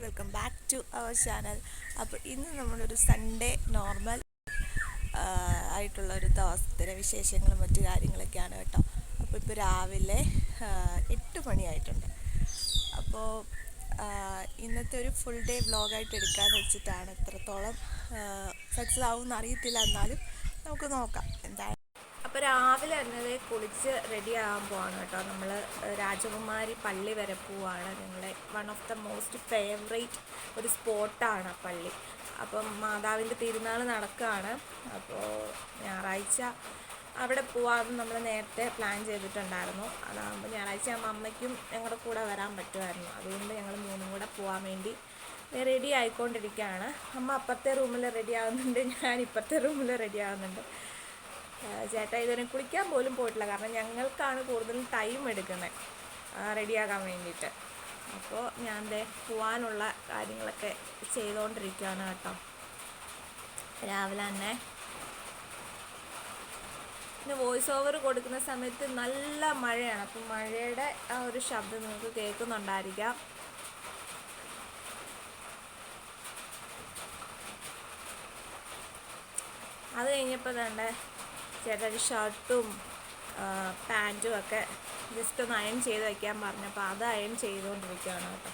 Welcome back to our channel. അപ്പോൾ ഇന്ന് നമ്മളൊരു സൺഡേ നോർമൽ ആയിട്ടുള്ള ഒരു ദിവസത്തിലെ വിശേഷങ്ങളും മറ്റു കാര്യങ്ങളൊക്കെയാണ് കേട്ടോ. അപ്പോൾ ഇപ്പോൾ രാവിലെ 8 മണിയായിട്ടുണ്ട്. അപ്പോൾ ഇന്നത്തെ ഒരു ഫുൾ ഡേ വ്ളോഗായിട്ട് എടുക്കാമെന്ന് വെച്ചിട്ടാണ്. എത്രത്തോളം സക്സസ് ആവുമെന്ന് അറിയത്തില്ല, എന്നാലും നമുക്ക് നോക്കാം എന്താണ്. അപ്പോൾ രാവിലെ തന്നെ കുളിച്ച് റെഡി ആകാൻ പോവാണ് കേട്ടോ. നമ്മൾ രാജകുമാരി പള്ളി വരെ പോവാണ്. ഞങ്ങളെ one of the most favourite ഒരു സ്പോട്ടാണ് ആ പള്ളി. അപ്പം മാതാവിൻ്റെ തിരുനാൾ നടക്കുകയാണ്. അപ്പോൾ ഞായറാഴ്ച അവിടെ പോകാമെന്ന് നമ്മൾ നേരത്തെ പ്ലാൻ ചെയ്തിട്ടുണ്ടായിരുന്നു. അതാകുമ്പോൾ ഞായറാഴ്ച അമ്മയ്ക്കും ഞങ്ങളുടെ കൂടെ വരാൻ പറ്റുമായിരുന്നു. അതുകൊണ്ട് ഞങ്ങൾ മൂന്നും കൂടെ പോകാൻ വേണ്ടി റെഡി ആയിക്കൊണ്ടിരിക്കുകയാണ്. അമ്മ അപ്പുറത്തെ റൂമിൽ റെഡി ആകുന്നുണ്ട്, ഞാൻ ഇപ്പുറത്തെ റൂമിൽ റെഡി ആകുന്നുണ്ട്. ചേട്ടാ ഇതുവരെ കുളിക്കാൻ പോലും പോയിട്ടില്ല, കാരണം ഞങ്ങൾക്കാണ് കൂടുതലും ടൈം എടുക്കുന്നത് റെഡിയാകാൻ വേണ്ടിയിട്ട്. അപ്പോൾ ഞാൻ പോകാനുള്ള കാര്യങ്ങളൊക്കെ ചെയ്തുകൊണ്ടിരിക്കുകയാണ് കേട്ടോ രാവിലെ തന്നെ. പിന്നെ വോയിസ് ഓവർ കൊടുക്കുന്ന സമയത്ത് നല്ല മഴയാണ്. അപ്പം മഴയുടെ ആ ഒരു ശബ്ദം നിങ്ങൾക്ക് കേൾക്കുന്നുണ്ടായിരിക്കാം. അത് കഴിഞ്ഞപ്പോൾ തന്നെ ചേട്ടൻ ഷർട്ടും പാൻറ്റും ഒക്കെ ജസ്റ്റ് ഒന്ന് അയൺ ചെയ്ത് വയ്ക്കാൻ പറഞ്ഞപ്പോൾ അത് അയൺ ചെയ്തുകൊണ്ടിരിക്കുകയാണ് കേട്ടോ.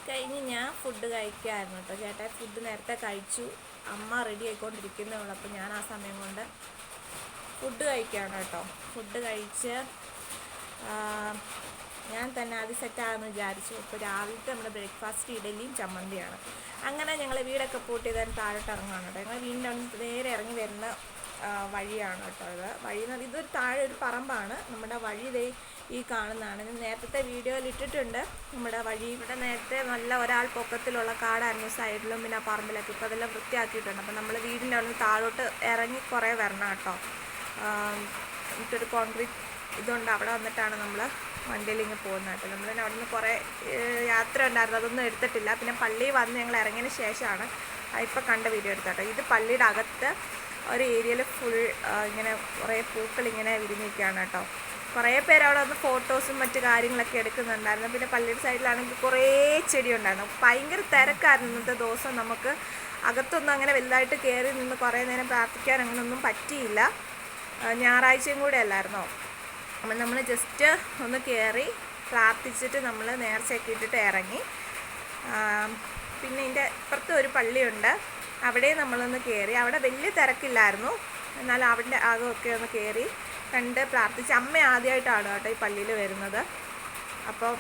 കഴിഞ്ഞ് ഞാൻ ഫുഡ് കഴിക്കാമായിരുന്നു കേട്ടോ. ചേട്ടൻ ഫുഡ് നേരത്തെ കഴിച്ചു, അമ്മ റെഡി ആയിക്കൊണ്ടിരിക്കുന്നേ ഉള്ളൂ. അപ്പോൾ ഞാൻ ആ സമയം കൊണ്ട് ഫുഡ് കഴിക്കുകയാണ് കേട്ടോ. ഫുഡ് കഴിച്ച് ഞാൻ തന്നെ ആദ്യം സെറ്റാകുമെന്ന് വിചാരിച്ചു. ഇപ്പോൾ രാവിലത്തെ നമ്മുടെ ബ്രേക്ക്ഫാസ്റ്റ് ഇഡലിയും ചമ്മന്തിയാണ്. അങ്ങനെ ഞങ്ങൾ വീടൊക്കെ പൂട്ടി ചെയ്താൽ താഴോട്ട് ഇറങ്ങുകയാണ് കേട്ടോ. ഞങ്ങൾ വീടിൻ്റെ അവിടെ നേരെ ഇറങ്ങി വരുന്ന വഴിയാണ് കേട്ടോ ഇത്. വഴി എന്ന് പറഞ്ഞാൽ ഇതൊരു താഴെ ഒരു പറമ്പാണ്. നമ്മുടെ വഴി ദേ ഈ കാണുന്നതാണ്. നേരത്തെ വീഡിയോയിൽ ഇട്ടിട്ടുണ്ട് നമ്മുടെ വഴി. ഇവിടെ നേരത്തെ നല്ല ഒരാൾ പൊക്കത്തിലുള്ള കാടായിരുന്നു സൈഡിലും പിന്നെ ആ പറമ്പിലൊക്കെ. ഇപ്പോൾ അതെല്ലാം വൃത്തിയാക്കിയിട്ടുണ്ട്. അപ്പോൾ നമ്മൾ വീടിൻ്റെ അവിടെ നിന്ന് താഴോട്ട് ഇറങ്ങി കുറേ വരണം കേട്ടോ. നമുക്കൊരു കോൺക്രീറ്റ് ഇതുണ്ട്, അവിടെ വന്നിട്ടാണ് നമ്മൾ വണ്ടിയിൽ ഇങ്ങനെ പോകുന്നത് കേട്ടോ. നമ്മൾ അവിടെ നിന്ന് കുറേ യാത്ര ഉണ്ടായിരുന്നു, അതൊന്നും എടുത്തിട്ടില്ല. പിന്നെ പള്ളിയിൽ വന്ന് ഞങ്ങൾ ഇറങ്ങിയതിന് ശേഷമാണ് ഇപ്പോൾ കണ്ട വീഡിയോ എടുത്തട്ടോ. ഇത് പള്ളിയുടെ അകത്ത് ഒരു ഏരിയയിൽ ഫുൾ ഇങ്ങനെ കുറേ പൂക്കളിങ്ങനെ വിരിഞ്ഞിരിക്കുകയാണ് കേട്ടോ. കുറേ പേര് അവിടെ വന്ന് ഫോട്ടോസും മറ്റു കാര്യങ്ങളൊക്കെ എടുക്കുന്നുണ്ടായിരുന്നു. പിന്നെ പള്ളിയുടെ സൈഡിലാണെങ്കിൽ കുറേ ചെടി ഉണ്ടായിരുന്നു. ഭയങ്കര തിരക്കായിരുന്നു ഇന്നത്തെ ദിവസം. നമുക്ക് അകത്തൊന്നും അങ്ങനെ വലുതായിട്ട് കയറി നിന്ന് കുറേ നേരം പ്രാർത്ഥിക്കാൻ അങ്ങനെയൊന്നും പറ്റിയില്ല. ഞായറാഴ്ചയും കൂടെ അല്ലായിരുന്നോ. അപ്പം നമ്മൾ ജസ്റ്റ് ഒന്ന് കയറി പ്രാർത്ഥിച്ചിട്ട് നമ്മൾ നേർച്ചയൊക്കെ ഇട്ടിട്ട് ഇറങ്ങി. പിന്നെ ഇതിൻ്റെ ഇപ്പുറത്ത് ഒരു പള്ളിയുണ്ട്, അവിടെ നമ്മളൊന്ന് കയറി. അവിടെ വലിയ തിരക്കില്ലായിരുന്നു, എന്നാൽ അവിടെ ആകെയൊക്കെ ഒന്ന് കയറി കണ്ട് പ്രാർത്ഥിച്ച്. അമ്മ ആദ്യമായിട്ടാണ് കേട്ടോ ഈ പള്ളിയിൽ വരുന്നത്. അപ്പോൾ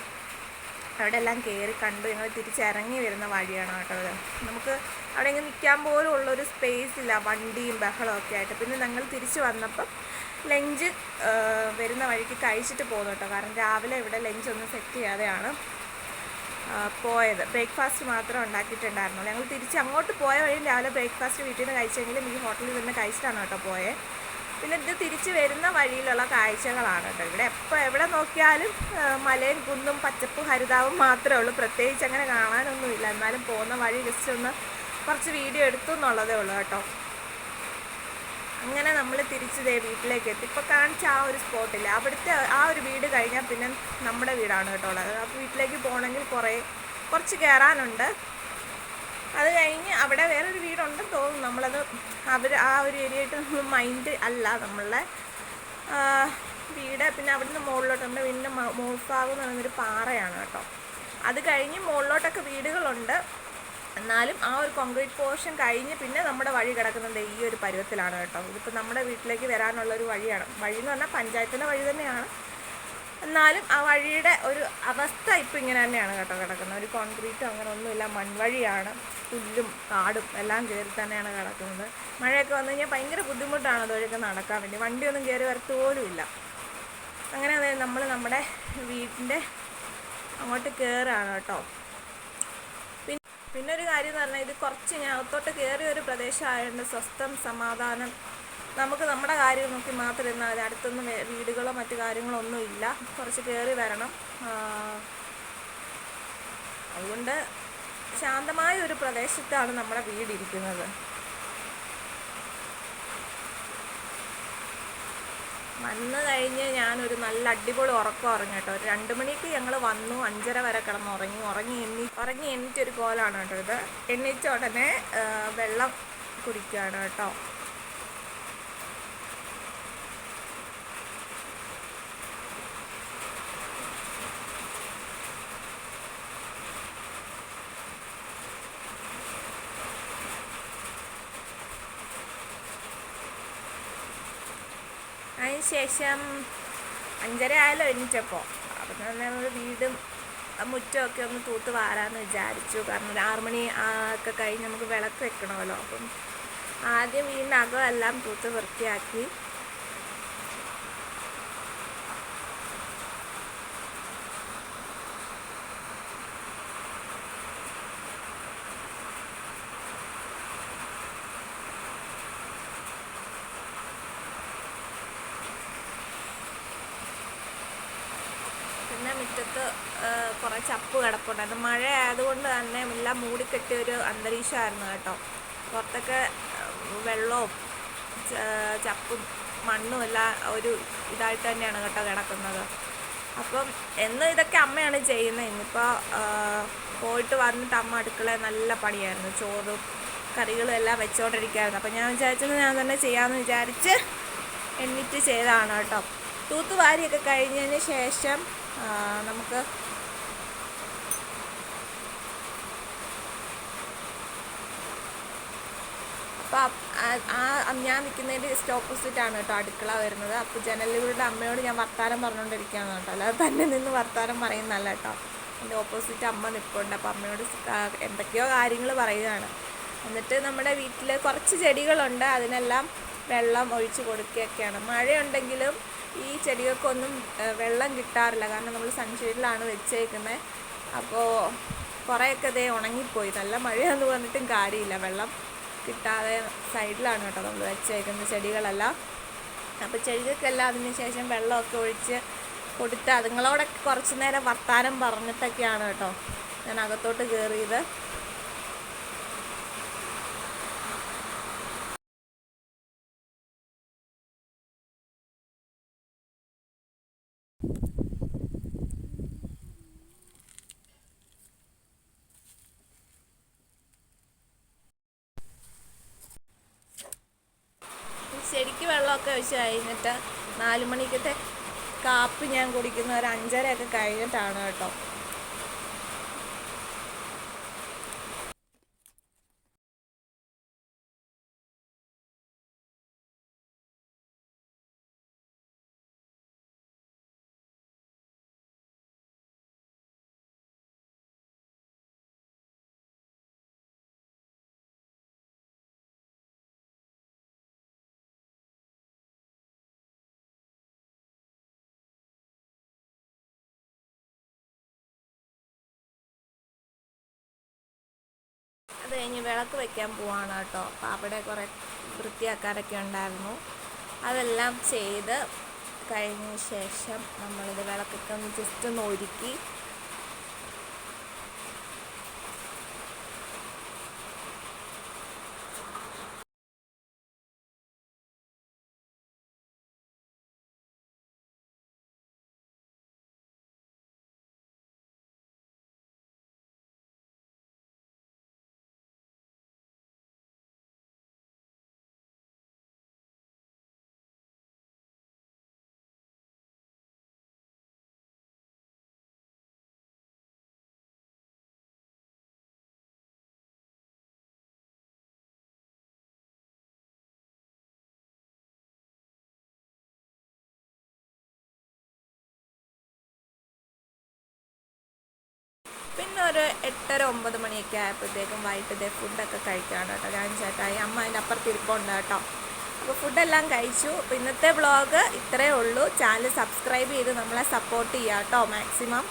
അവിടെ എല്ലാം കയറി കണ്ടു. ഞങ്ങൾ തിരിച്ചിറങ്ങി വരുന്ന വഴിയാണ് കേട്ടോ ഇത്. നമുക്ക് അവിടെ ഇങ്ങനെ നിൽക്കാൻ പോലും ഉള്ളൊരു സ്പേസ് ഇല്ല, വണ്ടിയും ബഹളമൊക്കെ ആയിട്ട്. പിന്നെ ഞങ്ങൾ തിരിച്ച് വന്നപ്പം ലഞ്ച് വരുന്ന വഴിക്ക് കഴിച്ചിട്ട് പോകുന്നു കേട്ടോ. കാരണം രാവിലെ ഇവിടെ ലഞ്ച് ഒന്നും സെറ്റ് ചെയ്യാതെയാണ് പോയത്. ബ്രേക്ക്ഫാസ്റ്റ് മാത്രം ഉണ്ടാക്കിയിട്ടുണ്ടായിരുന്നു. ഞങ്ങൾ തിരിച്ച് അങ്ങോട്ട് പോയ വഴിയും രാവിലെ ബ്രേക്ക്ഫാസ്റ്റ് വീട്ടിൽ നിന്ന് കഴിച്ചെങ്കിലും ഈ ഹോട്ടലിൽ നിന്ന് കഴിച്ചിട്ടാണ് കേട്ടോ പോയത്. പിന്നെ ഇത് തിരിച്ച് വരുന്ന വഴിയിലുള്ള കാഴ്ചകളാണ് കേട്ടോ. ഇവിടെ എവിടെ നോക്കിയാലും മലയും കുന്നും പച്ചപ്പും ഹരിതാവും മാത്രമേ ഉള്ളൂ. പ്രത്യേകിച്ച് അങ്ങനെ കാണാനൊന്നുമില്ല. എന്നാലും പോകുന്ന വഴി ജസ്റ്റ് ഒന്ന് കുറച്ച് വീഡിയോ എടുത്തു എന്നുള്ളതേ ഉള്ളൂ കേട്ടോ. അങ്ങനെ നമ്മൾ തിരിച്ച് വീട്ടിലേക്ക് എത്തി. ഇപ്പോൾ കാണിച്ച ആ ഒരു സ്പോട്ടില്ല, അവിടുത്തെ ആ ഒരു വീട് കഴിഞ്ഞാൽ പിന്നെ നമ്മുടെ വീടാണ് കേട്ടോ ഉള്ളത്. അപ്പോൾ വീട്ടിലേക്ക് പോകണമെങ്കിൽ കുറച്ച് കയറാനുണ്ട്. അത് കഴിഞ്ഞ് അവിടെ വേറൊരു വീടുണ്ടെന്ന് തോന്നുന്നു. നമ്മളത് ആ ഒരു ഏരിയയായിട്ട് മൈൻഡ് അല്ല നമ്മളുടെ വീട്. പിന്നെ അവിടുന്ന് മുകളിലോട്ട് നമ്മുടെ വീടിൻ്റെ മോൾഭാഗം എന്ന് പറയുന്നൊരു പാറയാണ് കേട്ടോ. അത് കഴിഞ്ഞ് മുകളിലോട്ടൊക്കെ വീടുകളുണ്ട്. എന്നാലും ആ ഒരു കോൺക്രീറ്റ് പോർഷൻ കഴിഞ്ഞ് പിന്നെ നമ്മുടെ വഴി കിടക്കുന്നത് ഈ ഒരു പരുവത്തിലാണ് കേട്ടോ. ഇതിപ്പോൾ നമ്മുടെ വീട്ടിലേക്ക് വരാനുള്ളൊരു വഴിയാണ്. വഴി എന്ന് പറഞ്ഞാൽ പഞ്ചായത്തിൻ്റെ വഴി തന്നെയാണ്, എന്നാലും ആ വഴിയുടെ ഒരു അവസ്ഥ ഇപ്പോൾ ഇങ്ങനെ തന്നെയാണ് കേട്ടോ കിടക്കുന്നത്. ഒരു കോൺക്രീറ്റും അങ്ങനെ ഒന്നുമില്ല, മൺവഴിയാണ്. പുല്ലും കാടും എല്ലാം കയറി തന്നെയാണ് കിടക്കുന്നത്. മഴയൊക്കെ വന്നു കഴിഞ്ഞാൽ ഭയങ്കര ബുദ്ധിമുട്ടാണ് അതുവഴിയൊക്കെ നടക്കാൻ വേണ്ടി. വണ്ടിയൊന്നും കയറി വരത്തോലും ഇല്ല. അങ്ങനെ അതായത് നമ്മൾ നമ്മുടെ വീടിൻ്റെ അങ്ങോട്ട് കയറുകയാണ് കേട്ടോ. പിന്നെ ഒരു കാര്യം എന്ന് പറഞ്ഞാൽ ഇത് കുറച്ച് ഞാൻ അകത്തോട്ട് കയറിയ ഒരു പ്രദേശമായതുകൊണ്ട് സ്വസ്ഥം സമാധാനം, നമുക്ക് നമ്മുടെ കാര്യം നോക്കി മാത്രം ഇരുന്നാൽ മതി. അടുത്തൊന്നും വീടുകളോ മറ്റു കാര്യങ്ങളോ ഒന്നും ഇല്ല, കുറച്ച് കയറി വരണം. അതുകൊണ്ട് ശാന്തമായ ഒരു പ്രദേശത്താണ് നമ്മുടെ വീടിരിക്കുന്നത്. വന്ന് കഴിഞ്ഞ് ഞാനൊരു നല്ല അടിപൊളി ഉറക്കം ഉറങ്ങി കേട്ടോ. ഒരു 2 മണിക്ക് ഞങ്ങൾ വന്നു, 5:30 വരെ ഉറങ്ങി എണ്ണീറ്റൊരു കോലാണ് കേട്ടോ ഇത്. എണ്ണീറ്റ ഉടനെ വെള്ളം കുടിക്കുകയാണ് കേട്ടോ. അതിന് ശേഷം 5:30 ആയാലും എണീറ്റപ്പോൾ അപ്പം തന്നെ നമ്മൾ വീടും മുറ്റമൊക്കെ ഒന്ന് തൂത്ത് വാരാമെന്ന് വിചാരിച്ചു. കാരണം ഒരു 6 മണി ഒക്കെ കഴിഞ്ഞ് നമുക്ക് വിളക്ക് വെക്കണമല്ലോ. അപ്പം ആദ്യം വീടിനകമെല്ലാം തൂത്ത് വൃത്തിയാക്കി. പിന്നെ മുറ്റത്ത് കുറേ ചപ്പ് കിടപ്പുണ്ടായിരുന്നു. മഴ ആയതുകൊണ്ട് തന്നെ എല്ലാം മൂടിക്കെട്ടിയ ഒരു അന്തരീക്ഷമായിരുന്നു കേട്ടോ. പുറത്തൊക്കെ വെള്ളവും ചപ്പും മണ്ണും എല്ലാം ഒരു ഇതായിട്ട് തന്നെയാണ് കേട്ടോ കിടക്കുന്നത്. അപ്പം എന്നും ഇതൊക്കെ അമ്മയാണ് ചെയ്യുന്നത്. ഇന്നിപ്പോൾ പോയിട്ട് വന്നിട്ട് അമ്മ അടുക്കളയിൽ നല്ല പണിയായിരുന്നു. ചോറും കറികളും എല്ലാം വെച്ചുകൊണ്ടിരിക്കുകയായിരുന്നു. അപ്പം ഞാൻ വിചാരിച്ചത് ഞാൻ തന്നെ ചെയ്യാമെന്ന് വിചാരിച്ച് എണ്ണീറ്റ് ചെയ്തതാണ് കേട്ടോ. തൂത്തുവാരിയൊക്കെ കഴിഞ്ഞതിന് ശേഷം നമുക്ക് അപ്പം ഞാൻ നിൽക്കുന്നതിൻ്റെ ജസ്റ്റ് ഓപ്പോസിറ്റാണ് കേട്ടോ അടുക്കള വരുന്നത്. അപ്പോൾ ജനലിലൂടെ അമ്മയോട് ഞാൻ വർത്താനം പറഞ്ഞുകൊണ്ടിരിക്കുകയാണ് കേട്ടോ. അല്ലാതെ തന്നെ നിന്ന് വർത്താനം പറയുന്നതല്ല കേട്ടോ. എൻ്റെ ഓപ്പോസിറ്റ് അമ്മ നിൽപ്പുണ്ട്. അപ്പോൾ അമ്മയോട് എന്തൊക്കെയോ കാര്യങ്ങൾ പറയുകയാണ്. എന്നിട്ട് നമ്മുടെ വീട്ടിൽ കുറച്ച് ചെടികളുണ്ട്, അതിനെല്ലാം വെള്ളം ഒഴിച്ച് കൊടുക്കുകയൊക്കെയാണ്. മഴയുണ്ടെങ്കിലും ഈ ചെടികൾക്കൊന്നും വെള്ളം കിട്ടാറില്ല. കാരണം നമ്മൾ സൺഷെയ്ഡിലാണ് വെച്ചേക്കുന്നത്. അപ്പോൾ കുറേയൊക്കെ ഇതേ ഉണങ്ങിപ്പോയി. നല്ല മഴയെന്ന് പറഞ്ഞിട്ടും കാര്യമില്ല, വെള്ളം കിട്ടാതെ സൈഡിലാണ് കേട്ടോ നമ്മൾ വെച്ചേക്കുന്നത് ചെടികളെല്ലാം. അപ്പോൾ ചെടികൾക്കെല്ലാം അതിന് ശേഷം വെള്ളമൊക്കെ ഒഴിച്ച് കൊടുത്ത് അതുങ്ങളോടൊക്കെ കുറച്ച് നേരം വർത്താനം പറഞ്ഞിട്ടൊക്കെയാണ് കേട്ടോ ഞാൻ അകത്തോട്ട് കയറിയത്. ശരിക്ക് വെള്ളമൊക്കെ ഒഴിച്ച് കഴിഞ്ഞിട്ട് 4 മണിക്കത്തെ കാപ്പി ഞാൻ കുടിക്കുന്ന ഒരു 5:30 ഒക്കെ കഴിഞ്ഞിട്ടാണ് കേട്ടോ. അത് കഴിഞ്ഞ് വിളക്ക് വയ്ക്കാൻ പോവാണ് കേട്ടോ. അപ്പോൾ അവിടെ കുറേ വൃത്തിയാക്കാനൊക്കെ ഉണ്ടായിരുന്നു. അതെല്ലാം ചെയ്ത് കഴിഞ്ഞ ശേഷം നമ്മളിത് വിളക്കൊക്കെ ഒന്ന് ജസ്റ്റ് ഒന്ന് ഒരുക്കി പിന്നെ ഒരു 8:30-9 മണിയൊക്കെ ആയപ്പോഴത്തേക്കും വൈകിട്ടത്തെ ഫുഡൊക്കെ കഴിക്കുകയാണ് കേട്ടോ. ഞാൻ ചേട്ടായി അമ്മ അതിൻ്റെ അപ്പുറത്ത് ഇരിപ്പുണ്ട് കേട്ടോ. അപ്പോൾ ഫുഡെല്ലാം കഴിച്ചു. അപ്പോൾ ഇന്നത്തെ വ്ളോഗ് ഇത്രയേ ഉള്ളൂ. ചാനൽ സബ്സ്ക്രൈബ് ചെയ്ത് നമ്മളെ സപ്പോർട്ട് ചെയ്യുക കേട്ടോ മാക്സിമം.